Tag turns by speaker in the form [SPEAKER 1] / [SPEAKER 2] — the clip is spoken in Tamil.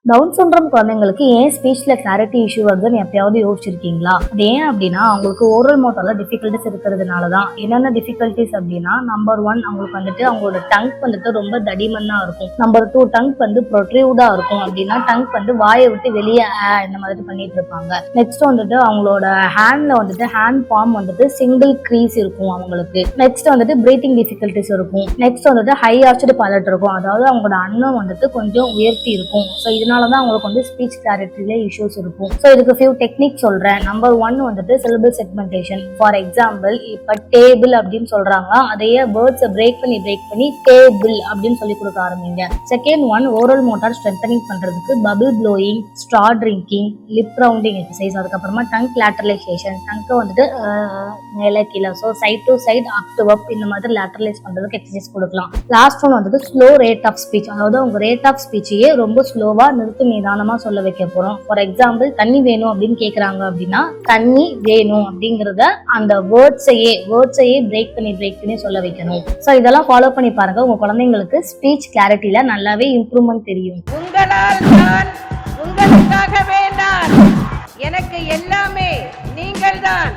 [SPEAKER 1] டவுன் சிண்ட்ரோம் குழந்தைங்களுக்கு ஏன் ஸ்பீச்ல கிளாரிட்டி இஷ்யூ வருதுன்னு எப்பயாவது யோசிச்சிருக்கீங்களா? அது ஏன் அப்படின்னா அவங்களுக்கு ஓரல் மோட்டார்ல டிஃபிகல்ட்டிஸ் இருக்கிறதுனால தான். என்னென்ன டிஃபிகல்ட்டிஸ் அப்படின்னா, நம்பர் 1 அவங்களுக்கு வந்துட்டு அவங்களோட டங்க் வந்துட்டு ரொம்ப தடிமனா இருக்கும். நம்பர் 2 டங்க் வந்து ப்ரொட்ரூடா இருக்கும். அப்படின்னா டங்க் வந்து வாயை விட்டு வெளியே இந்த மாதிரி பண்ணிட்டு இருப்பாங்க. நெக்ஸ்ட் வந்துட்டு அவங்களோட ஹேண்ட்ல வந்துட்டு ஹேண்ட் பாம் வந்துட்டு சிங்கிள் க்ரீஸ் இருக்கும் அவங்களுக்கு. நெக்ஸ்ட் வந்துட்டு பிரீத்திங் டிஃபிகல்ட்டிஸ் இருக்கும். நெக்ஸ்ட் வந்துட்டு ஹை ஆர்ச்டு பேலட் இருக்கும். அதாவது அவங்களோட அன்னம் வந்துட்டு கொஞ்சம் உயர்த்தி இருக்கும். ஸோ இதனாலதான் அவங்களுக்கு வந்து ஸ்பீச் கிளாரிட்டில இஷ்யூஸ் இருக்கும். ஸோ இதுக்கு ஃபியூ டெக்னிக் சொல்றேன். நம்பர் 1 வந்துட்டு சிலபல் செக்மெண்டேஷன். ஃபார் எக்ஸாம்பிள், இப்ப டேபிள் அப்படின்னு சொல்றாங்க, அதையே வேர்ட்ஸை பிரேக் பண்ணி டேபிள் அப்படின்னு சொல்லி கொடுக்க ஆரம்பிங்க. Second one, oral motor strengthening பண்றதுக்கு bubble blowing, straw drinking, lip rounding exercise, அதுக்கப்புறமா டங் லேட்டரலைசேஷன், டங்கை வந்துட்டு மேலே கீழே, so side to side, up to up, இந்த மாதிரி லேட்டரலைஸ் பண்றதுக்கு எக்ஸசைஸ் கொடுக்கலாம். லாஸ்ட் ஒன் வந்துட்டு ஸ்லோ ரேட் ஆஃப் ஸ்பீச். அதாவது உங்க ரேட் ஆஃப் ஸ்பீச்சையே ரொம்ப ஸ்லோவா நிறுத்தி நிதானமா சொல்ல வைக்க போறோம். ஃபார் எக்ஸாம்பிள், தண்ணி வேணும் அப்படின்னு கேக்குறாங்க அப்படின்னா தண்ணி வேணும் அப்படிங்கறத அந்த வேர்ட்ஸையே பிரேக் பண்ணி சொல்ல வைக்கணும். ஸோ இதெல்லாம் ஃபாலோ பண்ணி பாருங்க. உங்க குழந்தைங்களுக்கு ஸ்பீச் கிளாரிட்டியில நல்லாவே இம்ப்ரூவ்மெண்ட் தெரியும்.
[SPEAKER 2] உங்களால் தான், உங்களுக்காகவே நான், எனக்கு எல்லாமே நீங்கள் தான்.